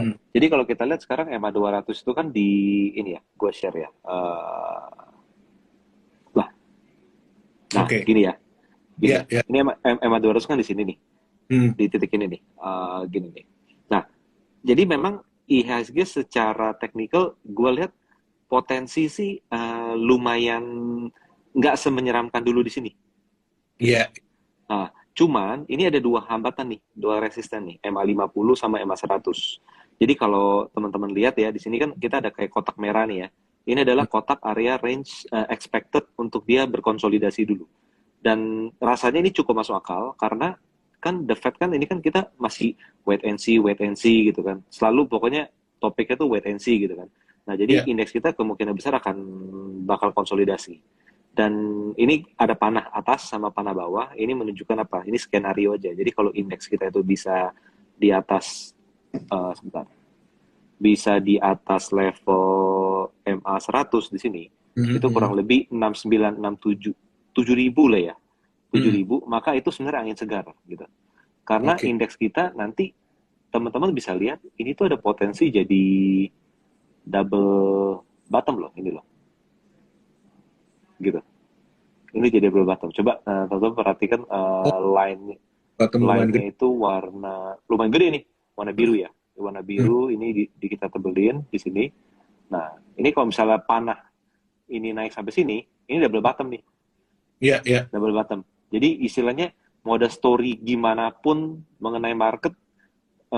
Jadi kalau kita lihat sekarang EMA 200 itu kan di ini ya, gue share ya. Lah, nah Oke. gini ya, gini Iya, ya. iya. Ini EMA 200 kan di sini nih, Hmm. di titik ini nih. Gini nih. Nah, jadi memang IHSG secara teknikal gue lihat potensi sih lumayan nggak semenyeramkan dulu di sini gitu. Iya. Nah, cuman ini ada dua hambatan nih, dua resisten nih, MA50 sama MA100. Jadi kalau teman-teman lihat ya, di sini kan kita ada kayak kotak merah nih ya. Ini adalah kotak area range expected untuk dia berkonsolidasi dulu. Dan rasanya ini cukup masuk akal karena kan the Fed kan ini kan kita masih wait and see gitu kan. Selalu pokoknya topiknya tuh wait and see gitu kan. Nah, jadi Iya. indeks kita kemungkinan besar akan bakal konsolidasi. Dan ini ada panah atas sama panah bawah. Ini menunjukkan apa? Ini skenario aja. Jadi kalau indeks kita itu bisa di atas sebentar, bisa di atas level MA 100 di sini, Hmm, itu hmm, kurang lebih 69, 67, 7.000 lah ya. tujuh hmm. ribu maka itu sebenarnya angin segar gitu. Karena Oke. indeks kita nanti teman-teman bisa lihat ini tuh ada potensi jadi double bottom loh ini loh gitu. Ini jadi double bottom. Coba teman-teman perhatikan Oh, bottom lumayan line-nya gede. itu warna lumayan gede nih, warna biru ya. Warna Hmm. biru ini di kita tebelin di sini. Nah, ini kalau misalnya panah ini naik sampai sini, ini double bottom nih, Iya, iya. double bottom. Jadi istilahnya mau ada story gimana pun mengenai market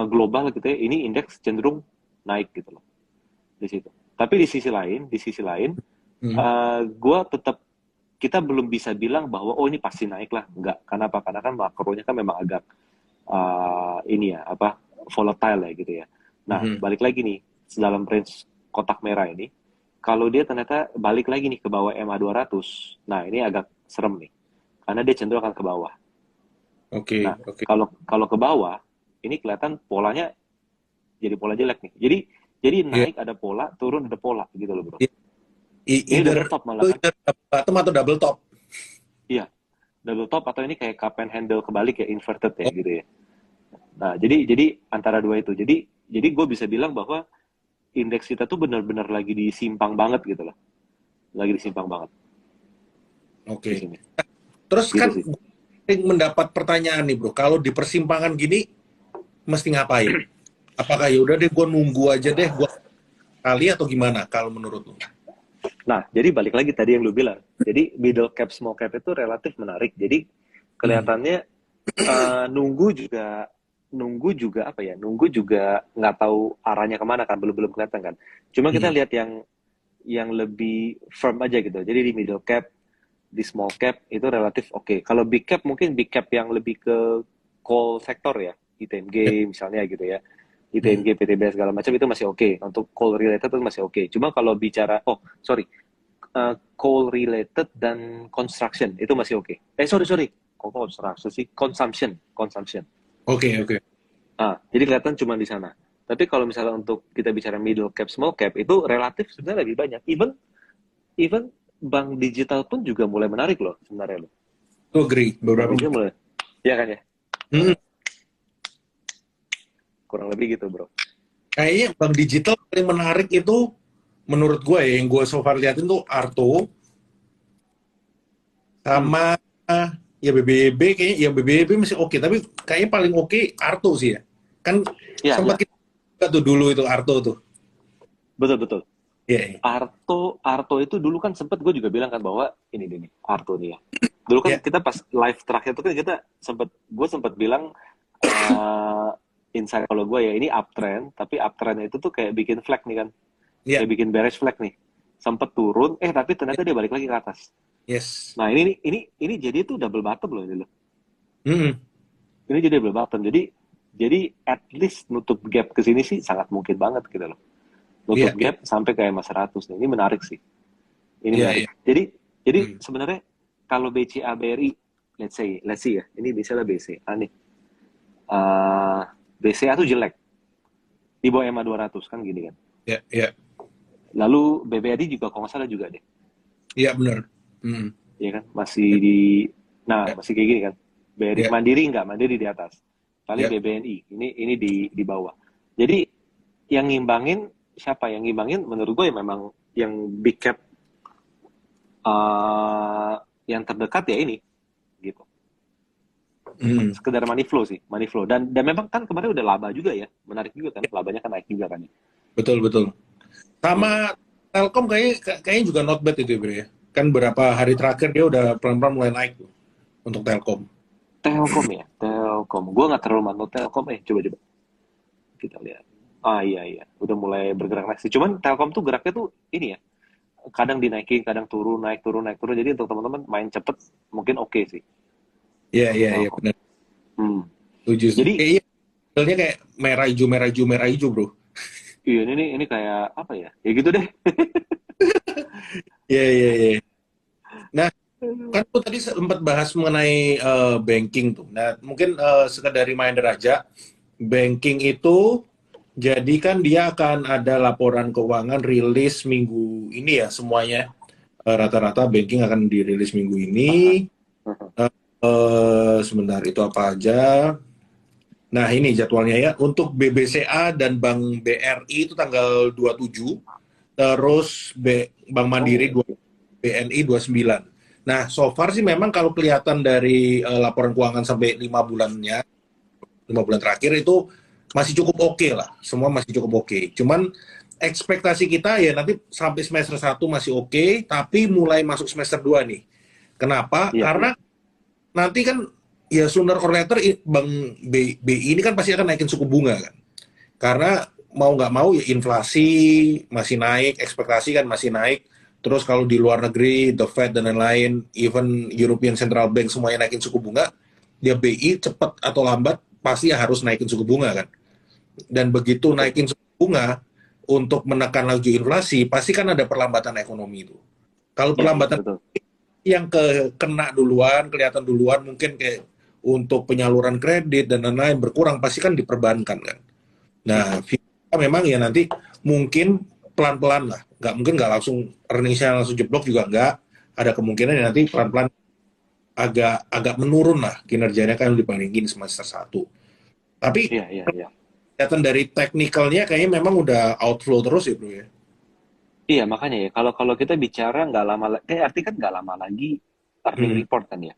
global gitu ya, ini indeks cenderung naik gitu loh di situ. Tapi di sisi lain, Hmm. gue tetap kita belum bisa bilang bahwa oh ini pasti naik lah, enggak. Karena apa? Karena kan makronya kan memang agak ini ya apa volatile ya gitu ya. Nah Hmm. balik lagi nih dalam range kotak merah ini, kalau dia ternyata balik lagi nih ke bawah MA 200, nah ini agak serem nih, karena dia cenderung akan ke bawah. Nah Oke, oke. kalau kalau ke bawah, ini kelihatan polanya jadi pola jelek nih. Jadi Iya. naik ada pola, turun ada pola gitu loh bro. Iya. Ini Either double top itu malah kan? either double bottom atau double top. Iya, double top atau ini kayak cup and handle kebalik ya, inverted ya Oh, gitu ya. Nah, jadi antara dua itu. Jadi gue bisa bilang bahwa indeks kita tuh benar-benar lagi disimpang banget gitu loh. Lagi disimpang banget di oke. sini. Terus Gitu kan sih. gue sering mendapat pertanyaan nih bro, kalau di persimpangan gini mesti ngapain? Apakah ya udah deh gue nunggu aja deh gue kali atau gimana kalau menurut lu? Nah, jadi balik lagi tadi yang lu bilang. Jadi middle cap, small cap itu relatif menarik. Jadi Hmm. kelihatannya nunggu juga apa ya? Nunggu juga nggak tahu arahnya kemana kan, belum belum kelihatan kan. Cuma kita Hmm. lihat yang lebih firm aja gitu. Jadi di middle cap, di small cap itu relatif oke. Kalau big cap mungkin big cap yang lebih ke call sektor ya, Ya. ITMG misalnya gitu ya. Hmm. ITMG, PTB segala macam itu masih oke. Untuk call related itu masih oke. Cuma kalau bicara oh sorry, call related dan construction itu masih oke. Sorry sorry, kok construction sih, consumption, consumption. Oke, oke. Jadi kelihatan cuma di sana. Tapi kalau misalnya untuk kita bicara middle cap, small cap itu relatif sebenarnya lebih banyak. Even even bank digital pun juga mulai menarik loh sebenarnya loh. Gue agree Bank beberapa. digital mulai, ya kan ya. Hmm. Kurang lebih gitu bro. Kayaknya bank digital paling menarik itu menurut gue ya, yang gue so far liatin tuh Arto Hmm. sama ya BBB, kayaknya ya BBB masih oke, tapi kayaknya paling oke Arto sih ya. Kan Ya sempat ya, kita buka tuh dulu itu Arto tuh. betul betul. Iya, iya. Arto itu dulu kan sempet gue juga bilang kan bahwa ini nih Arto nih ya. Dulu kan Iya, kita pas live terakhir itu kan gue sempet bilang uh, insight kalau gue ya ini uptrend, tapi uptrend itu tuh kayak bikin flag nih kan, iya, kayak bikin bearish flag nih. Sempet turun, tapi ternyata dia balik lagi ke atas. yes. Nah ini jadi tuh double bottom loh ini loh. Hmm. Ini jadi double bottom. Jadi at least nutup gap ke sini sih sangat mungkin banget gitu loh. Nutup Iya, iya, gap sampai ke MA 100 nih. Ini menarik sih. Ini iya, menarik. iya. Jadi Hmm. sebenarnya kalau BCA BRI, let's see ya. Ini misalnya BCA nih. Uh, BCA tuh jelek di bawah MA 200 kan gini kan. Iya, iya, Lalu BBRI juga kalau nggak salah juga deh. iya benar. Hmm. Ya kan masih Iya, di nah iya, masih kayak gini kan. BRI iya, Mandiri enggak, Mandiri di atas. Paling iya. BBNI ini di bawah. Jadi yang ngimbangin siapa? Yang ngimbangin menurut gue ya memang yang big cap eh yang terdekat ya ini gitu. Hmm, Sekedar money flow sih, money flow. Dan memang kan kemarin udah laba juga ya, menarik juga kan, labanya kan naik juga kan ya. betul betul. Hmm. Sama Telkom kayaknya juga not bad itu ya, Bro ya. Kan berapa hari terakhir dia udah pelan-pelan mulai naik tuh untuk Telkom. Telkom ya, Telkom. Gue nggak terlalu mantau Telkom. Coba-coba kita lihat. Ah iya iya, udah mulai bergerak naik sih. Cuman Telkom tuh geraknya tuh ini ya, kadang dinaikin, kadang turun, naik turun, naik turun. Jadi untuk teman-teman main cepet mungkin oke sih Iya untuk iya iya Telkom. benar. Hmm. Setuju. Jadi Kayaknya modelnya kayak merah hijau merah hijau merah hijau, Bro. iya ini kayak apa ya? Ya gitu deh. Iya iya iya. Nah, kan tuh tadi sempat bahas mengenai banking tuh. Nah, mungkin sekedar reminder aja, banking itu jadi kan dia akan ada laporan keuangan rilis minggu ini ya semuanya. Rata-rata banking akan dirilis minggu ini. Aha. Sebentar itu apa aja? Nah, ini jadwalnya ya. Untuk BBCA dan Bank BRI itu tanggal 27, terus Bank Mandiri Oh, BNI 29. Nah, so far sih memang kalau kelihatan dari laporan keuangan sampai 5 bulannya, 5 bulan terakhir itu masih cukup oke lah. Semua masih cukup oke. Cuman ekspektasi kita ya nanti sampai semester 1 masih oke, tapi mulai masuk semester 2 nih. Kenapa? iya iya. Karena nanti kan ya sooner or later Bank BI ini kan pasti akan naikin suku bunga kan. Karena mau nggak mau ya inflasi masih naik, ekspektasi kan masih naik. Terus kalau di luar negeri, The Fed dan lain-lain, even European Central Bank semuanya naikin suku bunga, dia BI cepat atau lambat pasti harus naikin suku bunga kan. Dan begitu Betul. naikin suku bunga untuk menekan laju inflasi, pasti kan ada perlambatan ekonomi itu. Kalau Iya iya perlambatan betul. yang kena duluan, kelihatan duluan, mungkin kayak untuk penyaluran kredit dan lain-lain berkurang, pasti kan diperbankan kan. Nah, kita memang ya nanti mungkin pelan-pelan lah, nggak langsung earningsnya langsung jeblok juga nggak. Ada kemungkinan ya nanti pelan-pelan agak agak menurun lah kinerjanya kan dibandingin semester 1. Tapi Iya iya iya. kelihatan dari teknikalnya kayaknya memang udah outflow terus ya bro ya. Iya makanya ya kalau kalau kita bicara nggak lama kayak arti kan nggak lama lagi earning Hmm, report kan ya.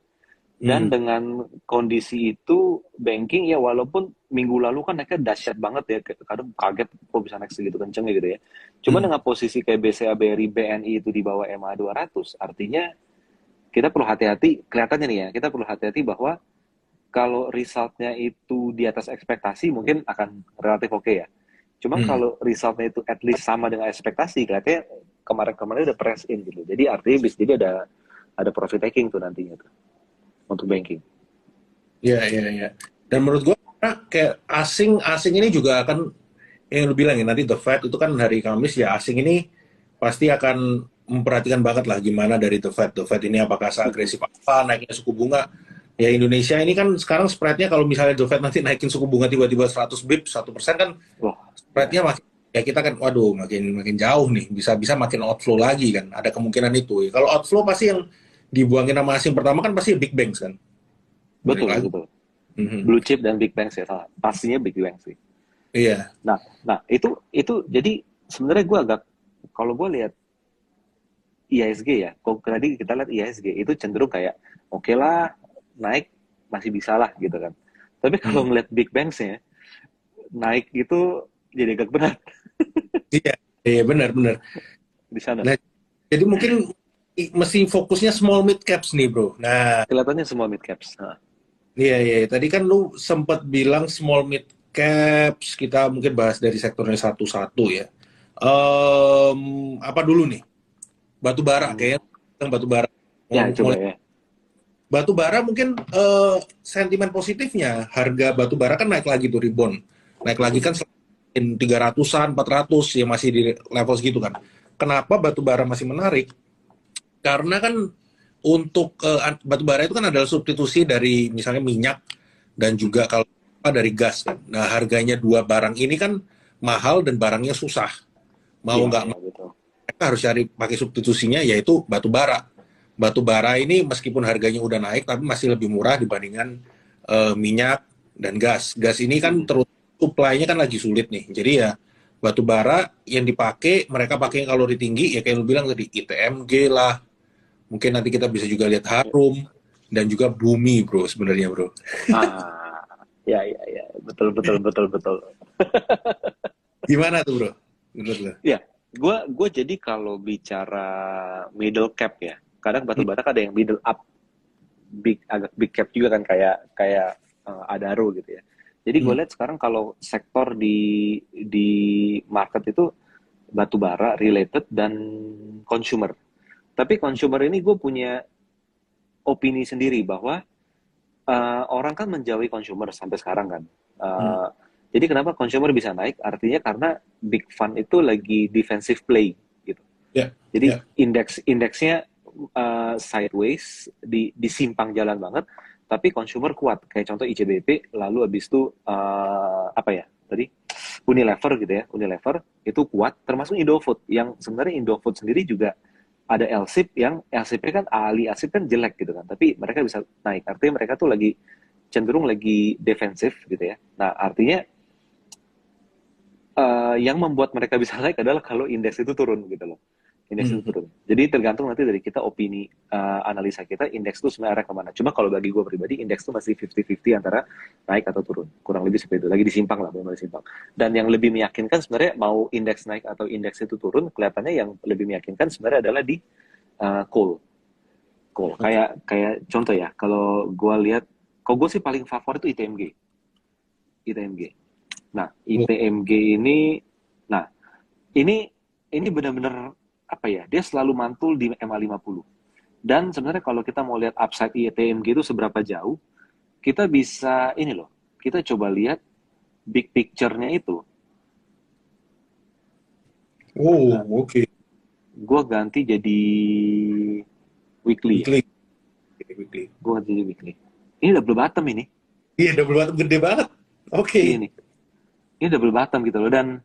Dan hmm, dengan kondisi itu banking ya walaupun minggu lalu kan naiknya dahsyat banget ya, kadang kaget kok bisa naik segitu kencengnya gitu ya. Cuma hmm. dengan posisi kayak BCA, BRI, BNI itu di bawah MA 200, artinya kita perlu hati-hati, kelihatannya nih ya, kita perlu hati-hati bahwa kalau resultnya itu di atas ekspektasi mungkin akan relatif oke ya. Cuma Hmm. kalau resultnya itu at least sama dengan ekspektasi, kelihatannya kemarin-kemarin udah press in gitu. Jadi artinya bisa jadi ada profit taking tuh nantinya tuh untuk banking. Ya, ya, ya. Dan menurut gua kayak asing ini juga akan yang lu bilang ya nanti The Fed itu kan hari Kamis ya asing ini pasti akan memperhatikan banget lah gimana dari The Fed. The Fed ini apakah seagresif apa naiknya suku bunga. Ya Indonesia ini kan sekarang spreadnya kalau misalnya The Fed nanti naikin suku bunga tiba-tiba 100 bip 1% kan Wah, ya. spreadnya makin ya kita kan waduh makin makin jauh nih bisa makin outflow lagi kan ada kemungkinan itu. Kalau outflow pasti yang dibuangin sama asing pertama kan pasti big banks kan balik Betul, lagi. betul. Mhm. Blue chip dan big bank sih, salah. Pastinya big bank sih. Iya. Nah itu jadi sebenarnya gue agak kalau gue lihat IHSG ya, kalau tadi kita lihat IHSG itu cenderung kayak oke lah naik masih bisa lah gitu kan. Tapi kalau Hmm. ngeliat big banks-nya naik itu jadi agak berat Iya, iya benar-benar. di sana. Nah, jadi mungkin mesti fokusnya small mid caps nih, Bro. Nah, Kelihatannya semua mid caps. Nah, iya iya, tadi kan lu sempat bilang small mid caps, kita mungkin bahas dari sektornya satu-satu ya. Apa dulu nih? Batu bara hmm, kayaknya yang batu bara. ya coba Mulai ya. batu bara mungkin sentimen positifnya harga batu bara kan naik lagi tuh rebound. Naik lagi Mhm. kan selain 300-an, 400 ya masih di level segitu kan. Kenapa batu bara masih menarik? Karena kan untuk batu bara itu kan adalah substitusi dari misalnya minyak dan juga kalau dari gas kan. Nah, harganya dua barang ini kan mahal dan barangnya susah. Mau Iya nggak iya mau betul. mereka harus cari pakai substitusinya yaitu batu bara. Batu bara ini meskipun harganya udah naik tapi masih lebih murah dibandingkan minyak dan gas. Gas ini kan Mhm. terus supply-nya kan lagi sulit nih. Jadi ya batu bara yang dipakai, mereka pakai kalori tinggi, ya kayak lu bilang tadi, ITMG lah. Mungkin nanti kita bisa juga lihat Harum, dan juga Bumi, bro, sebenarnya, bro. Ah, ya, betul, betul, betul, betul. Gimana tuh, bro? Menurut lo? Ya, gue jadi kalau bicara middle cap ya, kadang batu bara kan ada yang middle up, agak big cap juga kan, kayak kayak Adaro gitu ya. Jadi gue Hmm. lihat sekarang kalau sektor di market itu batu bara related dan consumer. Tapi consumer ini gue punya opini sendiri bahwa orang kan menjauhi consumer sampai sekarang kan. Hmm. Uh, jadi kenapa consumer bisa naik? Artinya karena big fund itu lagi defensive play gitu. Ya, Jadi ya. indeksnya sideways di simpang jalan banget, tapi consumer kuat. Kayak contoh ICBP, lalu habis itu apa ya tadi Unilever gitu ya, Unilever itu kuat, termasuk Indofood yang sebenarnya Indofood sendiri juga ada LSIP yang LSIP kan ahli ASIP kan jelek gitu kan, tapi mereka bisa naik. Artinya mereka tuh lagi cenderung lagi defensif gitu ya. Nah artinya yang membuat mereka bisa naik adalah kalau indeks itu turun gitu loh. Indeks itu Hmm. turun. Jadi tergantung nanti dari kita opini analisa kita indeks itu sebenarnya arah kemana. Cuma kalau bagi gue pribadi indeks itu masih 50-50 antara naik atau turun. Kurang lebih seperti itu. Lagi disimpang lah, memang disimpang. Dan yang lebih meyakinkan sebenarnya mau indeks naik atau indeks itu turun, kelihatannya yang lebih meyakinkan sebenarnya adalah di coal. Coal. Oke. Kayak contoh ya, kalau gue lihat, kalau gue sih paling favorit itu ITMG. ITMG. Nah, Oh, ITMG ini, nah ini benar-benar apa ya? Dia selalu mantul di MA50. Dan sebenarnya kalau kita mau lihat upside ITMG itu seberapa jauh, kita bisa ini loh. Kita coba lihat big picture-nya itu. oh, oke. Gue ganti jadi weekly ya. Weekly. Weekly. Gue ganti jadi weekly. Ini double bottom ini. Iya, double bottom gede banget. Oke. Ini. Ini double bottom gitu loh. Dan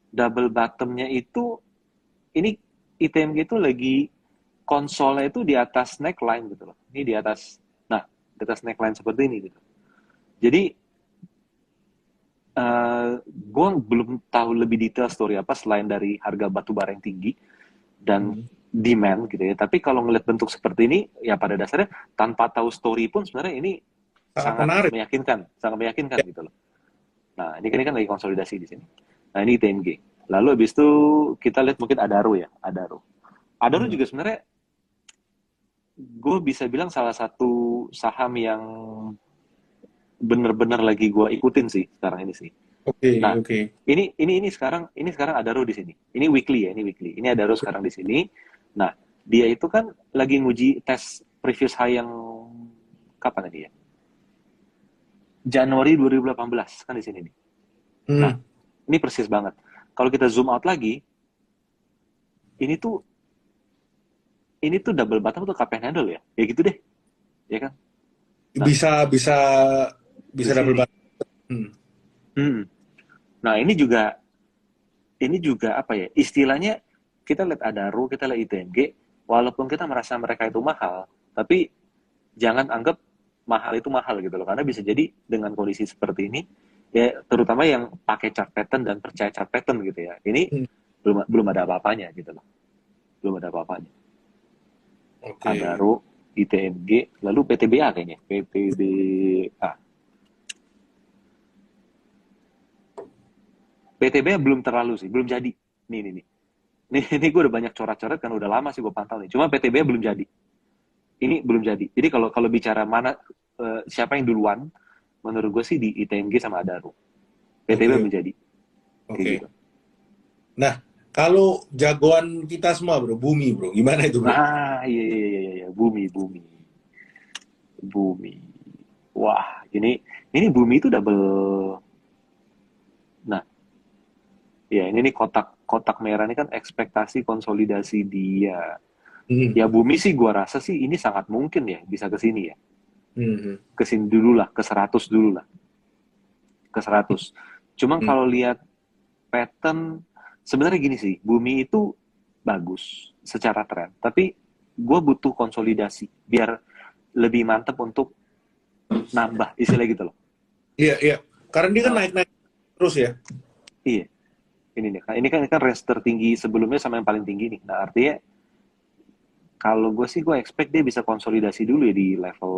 double bottomnya itu, ini ITMG itu lagi konsolnya itu di atas neckline gitu loh. Ini di atas, nah, di atas neckline seperti ini gitu. Jadi gue belum tahu lebih detail story apa selain dari harga batu bara yang tinggi dan Hmm. demand gitu ya. Tapi kalau ngeliat bentuk seperti ini, ya pada dasarnya tanpa tahu story pun sebenarnya ini Sangat menarik. sangat meyakinkan Ya. gitu loh. Nah ini kan lagi konsolidasi di sini. Nah ini TMG. Lalu habis itu kita lihat mungkin Adaro ya, Adaro. Adaro Hmm. juga sebenarnya gue bisa bilang salah satu saham yang bener-bener lagi gue ikutin sih sekarang ini sih. Oke, Nah, oke. ini sekarang Adaro di sini. Ini weekly ya, ini weekly. Ini Adaro sekarang di sini. Nah, dia itu kan lagi nguji tes previous high yang kapan tadi ya? Januari 2018 kan di sini nih. Nah, Hmm. ini persis banget. Kalau kita zoom out lagi, ini tuh double bottom tuh cup and handle ya. Ya gitu deh, ya kan? Nah, Bisa, bisa, di bisa double sini. bottom. Hmm. Hmm. Nah, ini juga apa ya? Istilahnya kita lihat Adaro, kita lihat ITMG, walaupun kita merasa mereka itu mahal, tapi jangan anggap mahal itu mahal gitu loh. Karena bisa jadi dengan kondisi seperti ini, ya terutama yang pakai chart pattern dan percaya chart pattern gitu ya. Ini Hmm. belum belum ada apa-apanya gitu loh. Belum ada apa-apanya. Oke. Adaro, ITMG, lalu PTBA kayaknya. PTBA. PTBA belum terlalu sih, belum jadi. Nih. Ini gue udah banyak coret-coret kan udah lama sih gue pantau nih. Cuma PTBA belum jadi. Ini belum jadi. Jadi kalau kalau bicara mana siapa yang duluan, menurut gue sih di ITMG sama Adaro. PTBA Oke, belum jadi. Kayak oke. gitu. Nah, kalau jagoan kita semua, bro, Bumi, bro. Gimana itu, bro? Nah, iya. Bumi. Wah, ini Bumi itu double. Nah, ya ini nih kotak kotak merah ini kan ekspektasi konsolidasi dia. Hmm. Ya Bumi sih gua rasa sih ini sangat mungkin ya bisa ke sini ya. Hmm. Ke sini dulu lah, ke 100 dulu lah, ke 100. Cuma Hmm. kalau lihat pattern sebenarnya gini sih, Bumi itu bagus secara tren, tapi gue butuh konsolidasi biar lebih mantep untuk nambah istilah gitu loh. Iya, iya. Karena dia kan Nah, naik-naik terus ya. iya. Ini kan range tertinggi sebelumnya sama yang paling tinggi nih. Nah, artinya kalau gue sih gue expect dia bisa konsolidasi dulu ya di level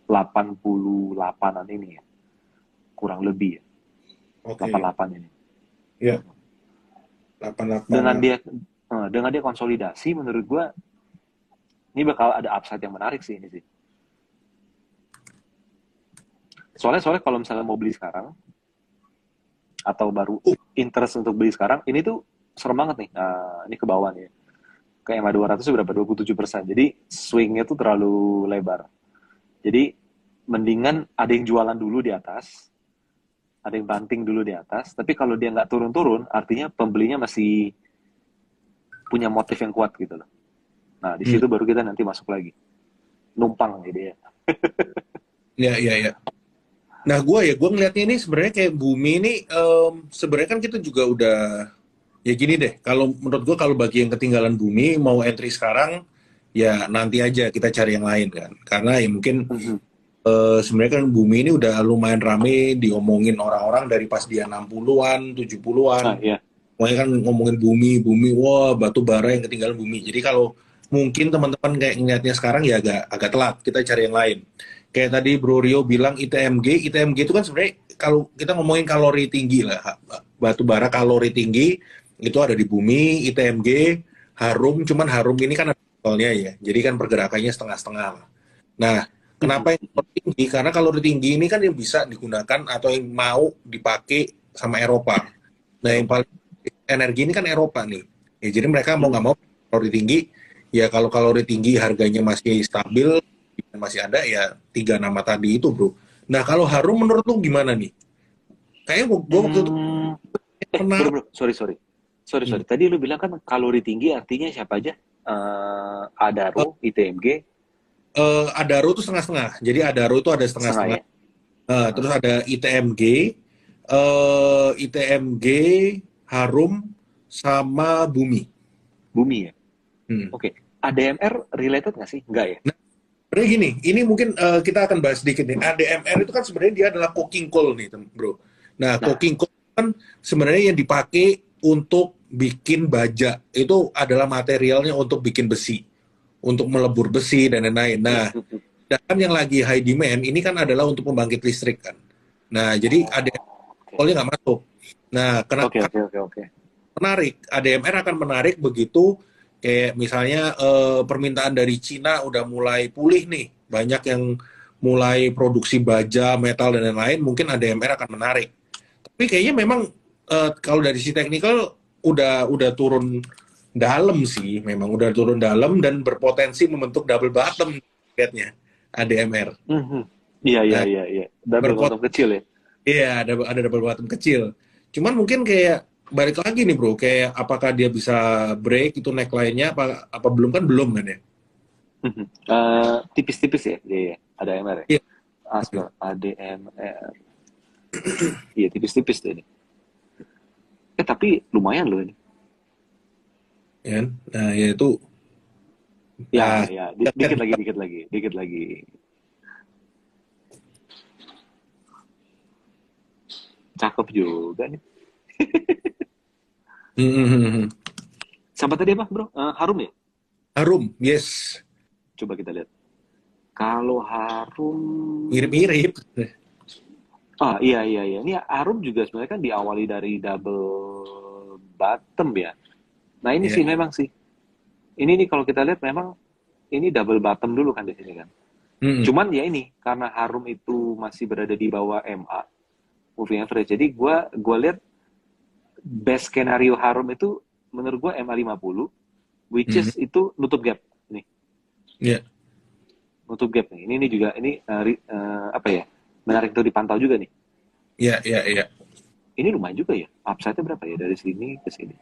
88-an ini ya. Kurang lebih ya, Oke. 88 ini. Ya, 88. Dengan dia dengan dia konsolidasi menurut gue ini bakal ada upside yang menarik sih ini sih. Soalnya kalau misalnya mau beli sekarang atau baru interest untuk beli sekarang, ini tuh serem banget nih. Nah, ini ke bawah nih. Ke EMA 200 itu berapa? 27%. Jadi swingnya tuh terlalu lebar. Jadi mendingan ada yang jualan dulu di atas, ada yang banting dulu di atas. Tapi kalau dia nggak turun-turun, artinya pembelinya masih punya motif yang kuat gitu loh. Nah, di Hmm. situ baru kita nanti masuk lagi. Numpang jadi ya. Ya, ya, ya. Nah, gue ngelihatnya ini sebenarnya kayak bumi ini, sebenarnya kan kita juga udah, ya gini deh, kalau menurut gue kalau bagi yang ketinggalan bumi, mau entry sekarang, ya nanti aja kita cari yang lain kan. Karena ya mungkin Mhm. sebenarnya kan bumi ini udah lumayan rame diomongin orang-orang dari pas dia 60-an, Ah, 70-an. iya. Pokoknya kan ngomongin bumi, wah batu bara yang ketinggalan bumi. Jadi kalau mungkin teman-teman kayak ngeliatnya sekarang ya agak agak telat, kita cari yang lain. Kayak tadi Bro Rio bilang ITMG itu kan sebenarnya kalau kita ngomongin kalori tinggi lah, batu bara kalori tinggi itu ada di bumi, ITMG, Harum, cuman Harum ini kan ada levelnya ya, jadi kan pergerakannya setengah-setengah lah. Nah, Mhm. kenapa yang kalori tinggi? Karena kalori tinggi ini kan yang bisa digunakan atau yang mau dipakai sama Eropa. Nah, yang Eropa. paling energi ini kan Eropa nih. Ya, jadi mereka mau nggak Mhm. mau kalori tinggi. Ya kalau kalori tinggi harganya masih stabil, masih ada ya tiga nama tadi itu bro. Nah kalau Harum menurut lu gimana nih? Kayaknya gua waktu itu Hmm. pernah. Bro, bro, sorry. Hmm. Tadi lu bilang kan kalori tinggi artinya siapa aja? Eh, Adaro, ITMG, Adaro itu setengah-setengah. Jadi Adaro itu ada setengah setengah-setengah. ya? Terus Ah, ada ITMG, ITMG, Harum, sama Bumi. Bumi ya? Hmm. Oke. ADMR related nggak sih? Nggak ya? Sebenarnya gini, ini mungkin kita akan bahas sedikit nih. ADMR itu kan sebenarnya dia adalah coking coal nih, bro. Nah, Nah, coking coal kan sebenarnya yang dipakai untuk bikin baja. Itu adalah materialnya untuk bikin besi, untuk melebur besi dan lain-lain. hmm, Nah, hmm, hmm. dan yang lagi high demand ini kan adalah untuk pembangkit listrik kan. Nah, jadi ADMR Oh, oke. coalnya nggak masuk. Nah, Oke, kenapa oke, oke, oke. menarik? ADMR akan menarik begitu kayak misalnya permintaan dari Cina udah mulai pulih nih, banyak yang mulai produksi baja, metal dan lain-lain, mungkin ADMR akan menarik. Tapi kayaknya memang kalau dari si teknikal udah turun dalam sih, memang udah turun dalam dan berpotensi membentuk double bottom lihatnya ADMR. Mhm. Iya, iya, Nah, iya, iya. Double berpot bottom kecil ya? iya ada double bottom kecil. Cuman mungkin kayak balik lagi nih bro, kayak apakah dia bisa break itu neckline-nya apa apa belum kan belum kan ya? Mhm. Tipis-tipis ya dia ya? ADMR ya? Iya. Aspel, ADMR. Iya, tipis-tipis deh ini. Tapi lumayan loh ini. Ya kan? Nah, ya itu Ya, nah ya. kita lihat. Dikit lagi, dikit lagi, dikit lagi. Cakep juga nih. Hmm. Siapa tadi apa, bro? Harum ya? Harum, yes. Coba kita lihat. Kalau Harum... Mirip-mirip. Iya, iya, iya. Ini Harum juga sebenarnya kan diawali dari double bottom ya. Nah, ini Ya. sih memang sih. Ini nih kalau kita lihat memang ini double bottom dulu kan di sini kan. Hmm. Cuman ya ini, karena Harum itu masih berada di bawah MA, moving average. Jadi gua lihat best skenario Harum itu menurut gua MA 50, which Hmm. is itu nutup gap. Nih, Ya, nutup gap nih. Ini juga, ini apa ya, menarik untuk dipantau juga nih. ya, ya, ya. Ini lumayan juga ya. Upside-nya berapa ya dari sini ke sini?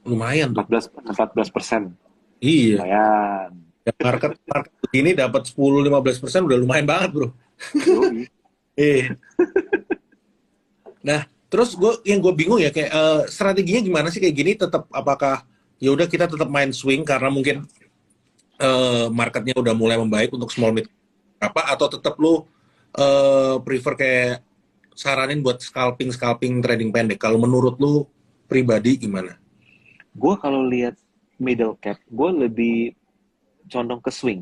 Lumayan tuh. 14%. Iya. Lumayan. Ya, market market begini dapat 10-15% udah lumayan banget, Bro. Yoi. Eh. Nah, terus yang gue bingung ya kayak strateginya gimana sih kayak gini tetap apakah ya udah kita tetap main swing karena mungkin marketnya udah mulai membaik untuk small mid apa atau tetap lu prefer kayak saranin buat scalping trading pendek kalau menurut lu pribadi gimana? Gue kalau lihat middle cap, gue lebih condong ke swing.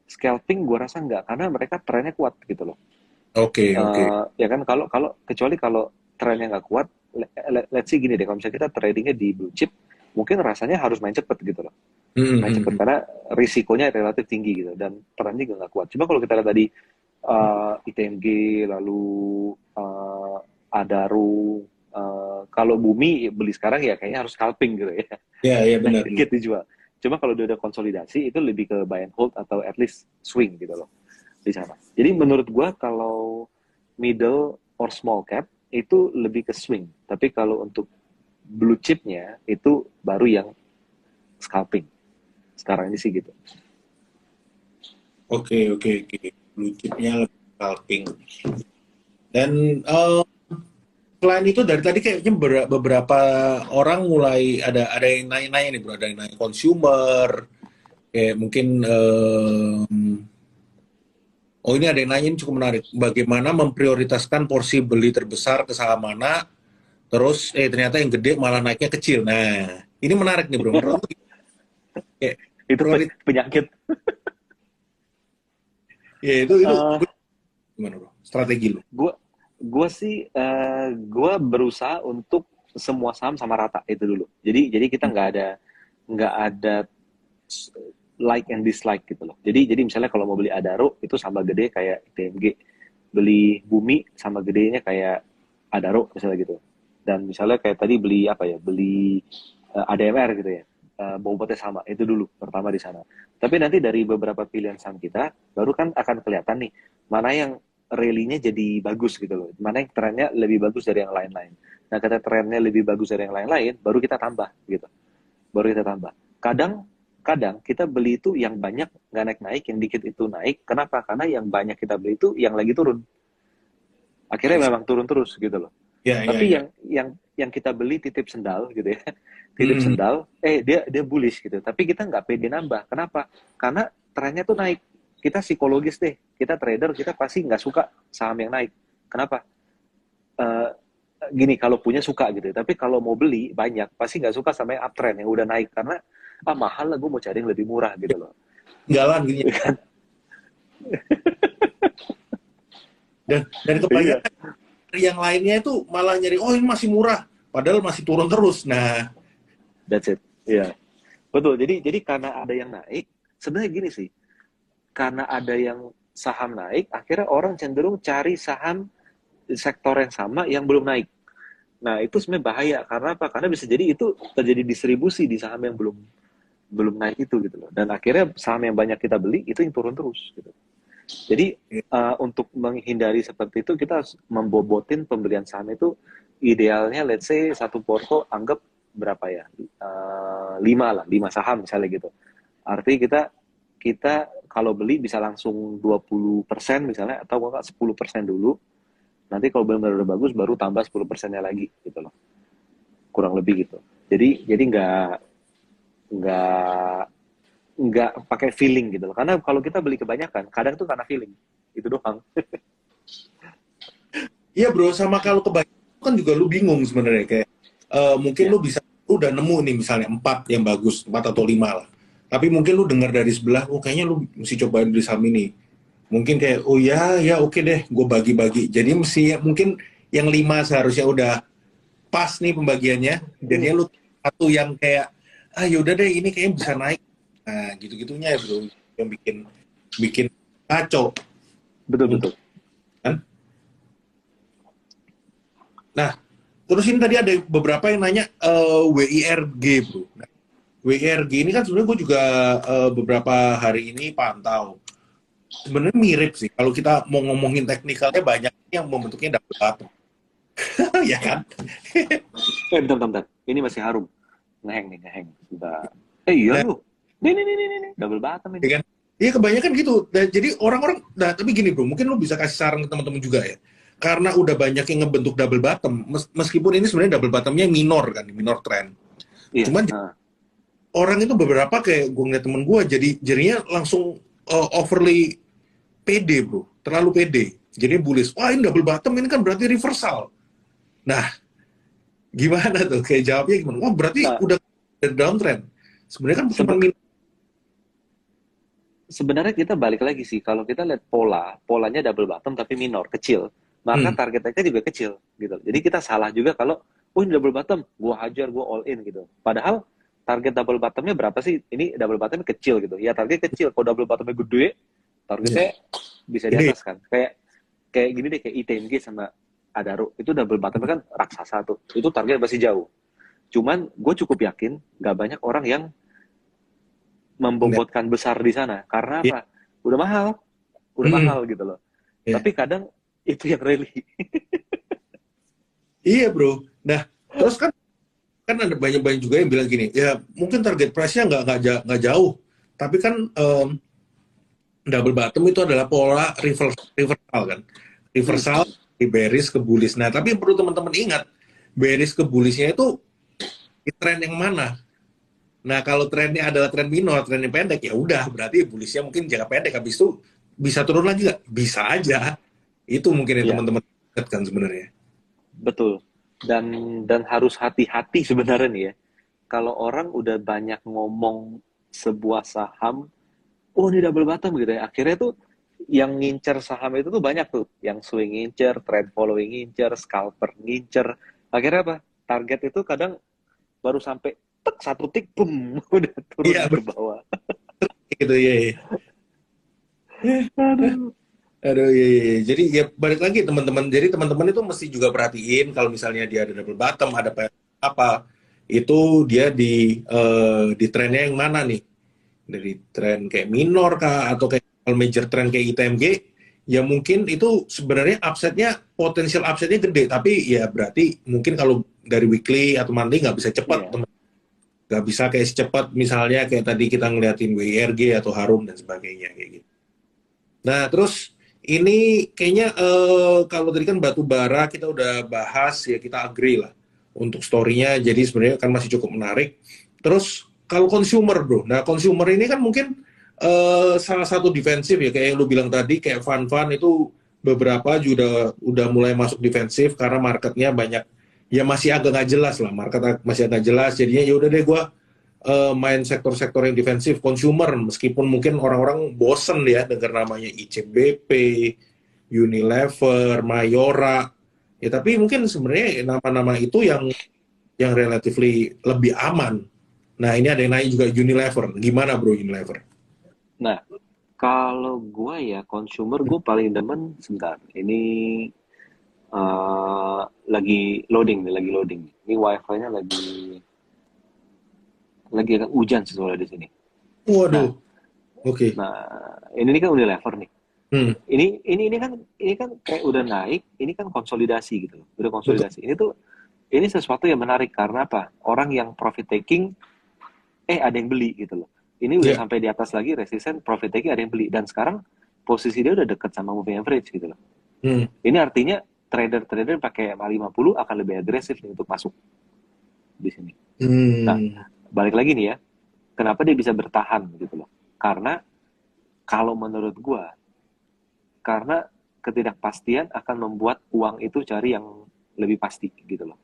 Scalping gue rasa enggak, karena mereka trennya kuat gitu loh. Oke, oke. Ya kan, kalau kalau kecuali kalau trennya nggak kuat, let's see gini deh, kalau misalnya kita tradingnya di blue chip, mungkin rasanya harus main cepet gitu loh. Main cepet Mhm. karena risikonya relatif tinggi gitu, dan trennya juga nggak kuat. Cuma kalau kita lihat tadi ITMG, lalu uh, Adaro, kalau Bumi beli sekarang ya kayaknya harus scalping gitu ya. Ya, ya Naik benar. dikit dijual. Cuma kalau udah ada konsolidasi itu lebih ke buy and hold atau at least swing gitu loh di sana. Jadi menurut gua kalau middle or small cap itu lebih ke swing. Tapi kalau untuk blue chipnya itu baru yang scalping. Sekarang ini sih gitu. Oke, oke, oke. Blue chipnya lebih scalping. Dan selain itu dari tadi kayaknya beberapa orang mulai ada yang nanya-nanya nih bro, ada yang nanya consumer, kayak mungkin oh ini ada yang nanya, ini cukup menarik. Bagaimana memprioritaskan porsi beli terbesar ke saham mana, terus ternyata yang gede malah naiknya kecil. Nah, ini menarik nih bro. Menurut lu kayak Itu prioritas penyakit. ya itu uh, gimana bro? Strategi lu? gue gue sih gue berusaha untuk semua saham sama rata itu dulu. Jadi kita nggak ada like and dislike gitu loh. Jadi misalnya kalau mau beli Adaro itu sama gede kayak ITMG, beli Bumi sama gedenya kayak Adaro misalnya gitu. Dan misalnya kayak tadi beli apa ya, beli ADMR gitu ya, bobotnya sama, itu dulu pertama di sana. Tapi nanti dari beberapa pilihan saham kita baru kan akan kelihatan nih mana yang rally-nya jadi bagus gitu loh, mana yang trennya lebih bagus dari yang lain-lain. Nah kata trennya lebih bagus dari yang lain-lain baru kita tambah gitu, baru kita tambah. Kadang kadang kita beli itu yang banyak nggak naik-naik, yang dikit itu naik. Kenapa? Karena yang banyak kita beli itu yang lagi turun, I akhirnya see. memang turun terus gitu loh. Ya, ya, Tapi ya. yang kita beli titip sendal gitu ya, titip Mhm. sendal, dia bullish gitu, tapi kita nggak pede nambah. Kenapa? Karena trennya tuh naik. Kita psikologis deh, kita trader, kita pasti nggak suka saham yang naik. Kenapa? Eh, Gini, kalau punya suka gitu, tapi kalau mau beli banyak pasti nggak suka sama yang uptrend yang udah naik, karena mahal lah, gue mau cari yang lebih murah gitu loh. Jalan gini. Dan Iya, kebanyakan yang lainnya itu malah nyari, oh ini masih murah, padahal masih turun terus. Nah, that's it. Iya, betul. Jadi karena ada yang naik, sebenarnya gini sih, karena ada yang saham naik, akhirnya orang cenderung cari saham sektor yang sama yang belum naik. Nah, itu sebenarnya bahaya. Karena apa? Karena bisa jadi itu terjadi distribusi di saham yang belum belum naik itu gitu loh. Dan akhirnya saham yang banyak kita beli itu yang turun terus gitu. Jadi untuk menghindari seperti itu kita harus membobotin pembelian saham itu, idealnya let's say satu porto anggap berapa ya? 5 saham misalnya gitu. Artinya kita kalau beli bisa langsung 20% misalnya, atau enggak 10% dulu. Nanti kalau benar-benar udah bagus baru tambah 10%-nya lagi gitu loh. Kurang lebih gitu. Jadi nggak nggak pakai feeling gitu loh. Karena kalau kita beli kebanyakan, kadang tuh karena feeling. Itu doang. iya bro, sama kalau kebanyakan kan juga lu bingung sebenarnya kayak mungkin Ya, lu bisa lu udah nemu nih misalnya 4 yang bagus, 4 atau 5 lah. Tapi mungkin lu dengar dari sebelah, oh kayaknya lu mesti cobain di saham ini. Mungkin kayak, oh ya, ya oke deh, gue bagi-bagi. Jadi mesti mungkin yang 5 seharusnya udah pas nih pembagiannya. Jadinya lu satu yang kayak, ah yaudah deh ini kayaknya bisa naik. Nah gitu-gitunya ya bro, yang bikin bikin kacau mungkin betul-betul. kan. Nah, terus ini tadi ada beberapa yang nanya WIRG bro. Nah, WIRG ini kan sebenarnya gue juga beberapa hari ini pantau. Sebenarnya mirip sih. Kalau kita mau ngomongin teknikalnya banyak yang membentuknya double bottom, ya kan? Bentar, bentar, bentar. Ini masih harum. Ngeheng nih, ngeheng. Bentar. Iya Nah, lu. Nih. Double bottom ya ini. kan? Iya kebanyakan gitu. Dan jadi orang-orang, nah tapi gini bro, mungkin lu bisa kasih saran ke teman-teman juga ya. Karena udah banyak yang ngebentuk double bottom, meskipun ini sebenarnya double bottomnya minor kan, minor trend. Iya. Cuman orang itu beberapa kayak gue ngeliat temen gue jadinya langsung overly pede bro, terlalu pede. Jadi bullish. Wah ini double bottom ini kan berarti reversal. Nah Gimana tuh? Kayak jawabnya gimana? Wah, berarti Nah, udah downtrend. Sebenarnya kan cuma sebe- sebenarnya kita balik lagi sih, kalau kita lihat polanya double bottom tapi minor, kecil, maka hmm, target kita juga kecil gitu. Jadi kita salah juga kalau, oh ini double bottom, gua hajar, gua all in gitu. Padahal target double bottomnya berapa sih? Ini double bottomnya kecil gitu. Ya target kecil, kalau double bottomnya gede, ya. targetnya bisa di Ini atas kan. Kayak kayak gini deh, kayak ITMG sama Adaro, itu double bottomnya kan raksasa tuh. Itu target masih jauh. Cuman gue cukup yakin nggak banyak orang yang enggak. membobotkan besar di sana. Karena Iya, apa? Udah mahal, udah hmm, mahal gitu loh. ya. Tapi kadang itu yang rally. Iya, bro. Nah, terus kan ada banyak-banyak juga yang bilang gini, ya mungkin target price-nya nggak jauh, tapi kan double bottom itu adalah pola reversal kan, Hmm, reversal di bearish ke bullish. Nah, tapi yang perlu teman-teman ingat, bearish ke bullishnya itu di tren yang mana? Nah, kalau trennya adalah tren minor, tren yang pendek, ya udah berarti bullishnya mungkin jangka pendek, habis itu bisa turun lagi nggak? Bisa aja. Itu mungkin yang iya, teman-teman ingat kan sebenarnya. betul. Dan harus hati-hati sebenarnya nih ya. Kalau orang udah banyak ngomong sebuah saham, oh ini double bottom gitu ya. Akhirnya tuh yang ngincer saham itu tuh banyak tuh. Yang swing ngincer, trend following ngincer, scalper ngincer. Akhirnya apa? Target itu kadang baru sampai tek satu tik, boom, udah turun Iya, ke bawah. gitu ya. Aduh. Aduh, iya, iya, iya. Jadi ya balik lagi teman-teman. Jadi teman-teman itu mesti juga perhatiin kalau misalnya dia ada double bottom, ada apa, itu dia di trennya yang mana nih? Dari tren kayak minor kah atau kayak major trend kayak ITMG? Ya mungkin itu sebenarnya upside-nya potensial upside-nya gede, tapi ya berarti mungkin kalau dari weekly atau monthly nggak bisa cepat, Iya. nggak bisa kayak secepat misalnya kayak tadi kita ngeliatin WIRG atau Harum dan sebagainya kayak gitu. Nah, terus ini kayaknya kalau tadi kan batu bara kita udah bahas ya kita agree lah untuk story-nya. Jadi sebenarnya kan masih cukup menarik. Terus kalau consumer bro, nah consumer ini kan mungkin salah satu defensif ya kayak yang lu bilang tadi kayak fund-fund itu beberapa juga udah mulai masuk defensif karena marketnya banyak ya masih agak nggak jelas lah market masih agak jelas jadinya ya udah deh gue main sektor-sektor yang defensif consumer meskipun mungkin orang-orang bosen ya dengar namanya ICBP, Unilever, Mayora ya tapi mungkin sebenarnya nama-nama itu yang relatively lebih aman. Nah ini ada yang nanya juga Unilever, gimana bro Unilever? Nah, kalau gue ya consumer, gue paling demen sebentar. Ini lagi loading nih, lagi loading. Ini wifi-nya lagi agak hujan sih soalnya di sini. Nah, Waduh, oke. nah ini kan Unilever nih. Hmm, Ini kan kayak udah naik, ini kan konsolidasi gitu loh. Udah betul. konsolidasi. Ini sesuatu yang menarik karena apa? Orang yang profit taking, ada yang beli gitu loh. Ini udah Ya. sampai di atas lagi resisten profit taking, ada yang beli, dan sekarang posisi dia udah deket sama moving average gitu loh. Hmm. Ini artinya trader-trader pakai MA50 akan lebih agresif nih untuk masuk di sini. Nah, Hmm. balik lagi nih ya, kenapa dia bisa bertahan gitu loh? Karena kalau menurut gua, karena ketidakpastian akan membuat uang itu cari yang lebih pasti gitu loh